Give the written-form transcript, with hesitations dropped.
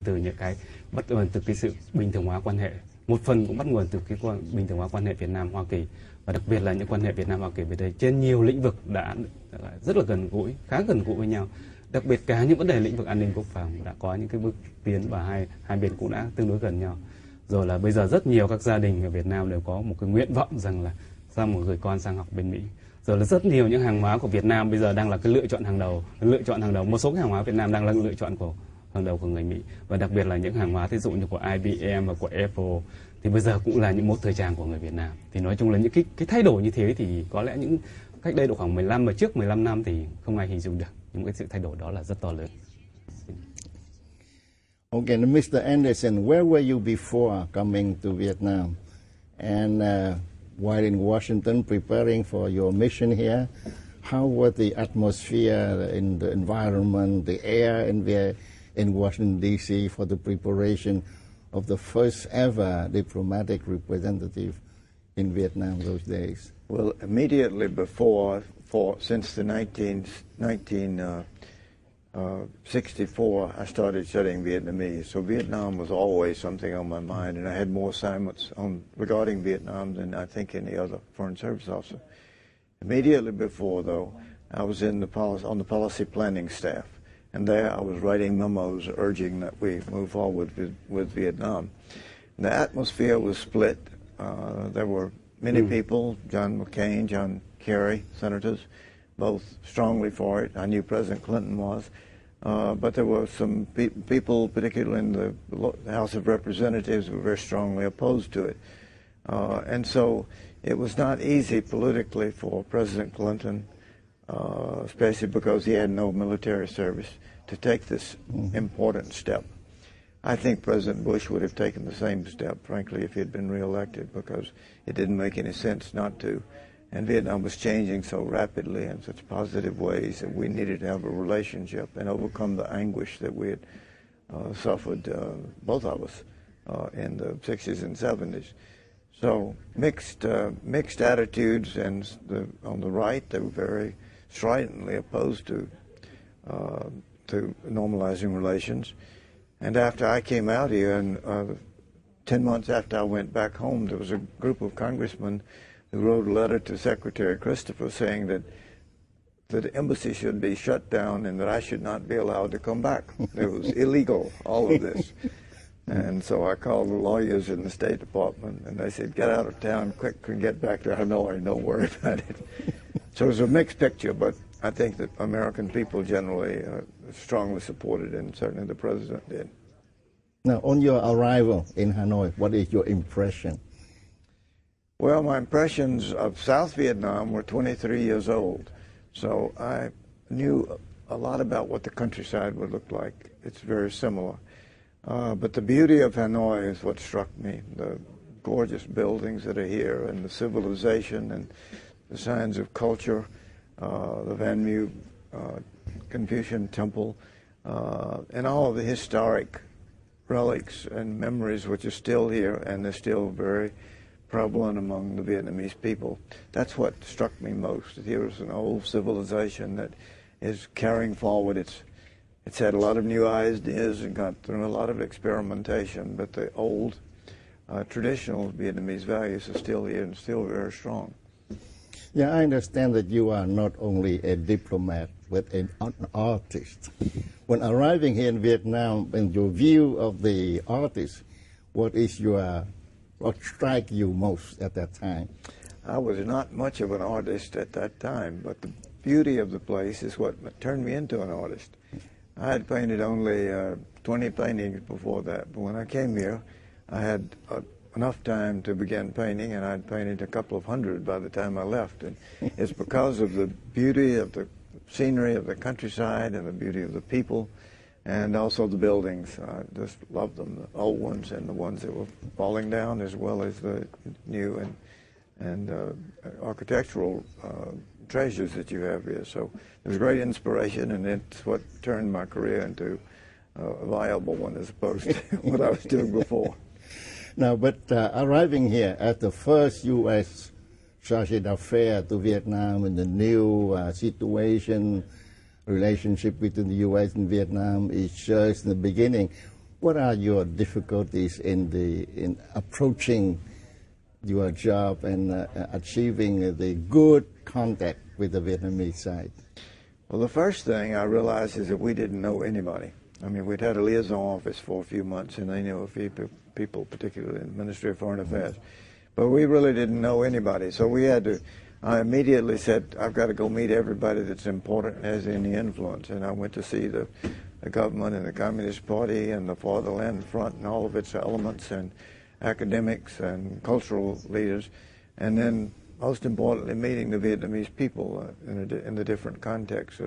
từ những cái bắt nguồn từ cái sự bình thường hóa quan hệ, một phần cũng bắt nguồn từ cái bình thường hóa quan hệ Việt Nam Hoa Kỳ, và đặc biệt là những quan hệ Việt Nam Hoa Kỳ về đây trên nhiều lĩnh vực đã rất là gần gũi, khá gần gũi với nhau. Đặc biệt cả những vấn đề lĩnh vực an ninh quốc phòng đã có những cái bước tiến và hai bên cũng đã tương đối gần nhau. Rồi là bây giờ rất nhiều các gia đình ở Việt Nam đều có một cái nguyện vọng rằng là ra một người con sang học bên Mỹ. Rồi là rất nhiều những hàng hóa của Việt Nam bây giờ đang là cái lựa chọn hàng đầu. Một số cái hàng hóa Việt Nam đang là lựa chọn hàng đầu của người Mỹ, và đặc biệt là những hàng hóa thí dụ như của IBM và của Apple thì bây giờ cũng là những mốt thời trang của người Việt Nam. Thì nói chung là những cái thay đổi như thế thì có lẽ những cách đây độ khoảng 15 năm thì không ai hình dung được. Những cái sự thay đổi đó là rất to lớn. Okay, Mr. Anderson, where were you before coming to Vietnam? And while in Washington preparing for your mission here, how was the atmosphere in the environment, the air in Washington, D.C. for the preparation of the first ever diplomatic representative in Vietnam those days? Well, immediately before, since the 1964, I started studying Vietnamese. So Vietnam was always something on my mind, and I had more assignments regarding Vietnam than I think any other Foreign Service officer. Immediately before, though, I was on the policy planning staff, and there I was writing memos urging that we move forward with Vietnam. And the atmosphere was split. There were many people, John McCain, John Kerry, senators, both strongly for it. I knew President Clinton was. But there were some people, particularly in the House of Representatives, who were very strongly opposed to it. And so it was not easy politically for President Clinton, especially because he had no military service, to take this important step. I think President Bush would have taken the same step, frankly, if he had been reelected, because it didn't make any sense not to. And Vietnam was changing so rapidly in such positive ways that we needed to have a relationship and overcome the anguish that we had suffered, both of us, in the 60s and 70s. So mixed attitudes, and on the right, they were very stridently opposed to normalizing relations. And after I came out here, and 10 months after I went back home, there was a group of congressmen who wrote a letter to Secretary Christopher saying that the embassy should be shut down and that I should not be allowed to come back. It was illegal, all of this. And so I called the lawyers in the State Department, and they said, get out of town quick and get back to Hanoi, don't worry about it. So it was a mixed picture, but I think that American people generally strongly supported it, and certainly the President did. Now, on your arrival in Hanoi, what is your impression? Well, my impressions of South Vietnam were 23 years old, so I knew a lot about what the countryside would look like. It's very similar. But the beauty of Hanoi is what struck me, the gorgeous buildings that are here and the civilization and the signs of culture, the Van Mu Confucian Temple, and all of the historic relics and memories which are still here, and they're still very prevalent among the Vietnamese people. That's what struck me most. Here is an old civilization that is carrying forward. It's had a lot of new ideas and got through a lot of experimentation, but the old traditional Vietnamese values are still here and still very strong. Yeah, I understand that you are not only a diplomat, but an artist. When arriving here in Vietnam, in your view of the artist, what struck you most at that time? I was not much of an artist at that time, but the beauty of the place is what turned me into an artist. I had painted only 20 paintings before that, but when I came here, I had enough time to begin painting, and I'd painted a couple of hundred by the time I left. And it's because of the beauty of the scenery of the countryside and the beauty of the people, and also the buildings. I just love them, the old ones and the ones that were falling down, as well as the new and architectural treasures that you have here. So it was great inspiration, and it's what turned my career into a viable one as opposed to what I was doing before. Now, but arriving here as the first U.S. chargé d'affaires to Vietnam in the new situation, relationship between the U.S. and Vietnam is just in the beginning. What are your difficulties in approaching your job and achieving the good contact with the Vietnamese side? Well, the first thing I realized is that we didn't know anybody. I mean, we'd had a liaison office for a few months, and they knew a few people, particularly in the Ministry of Foreign Affairs. But we really didn't know anybody. So we had to, I immediately said, I've got to go meet everybody that's important and has any influence. And I went to see the government and the Communist Party and the Fatherland Front and all of its elements and academics and cultural leaders. And then, most importantly, meeting the Vietnamese people in the different contexts.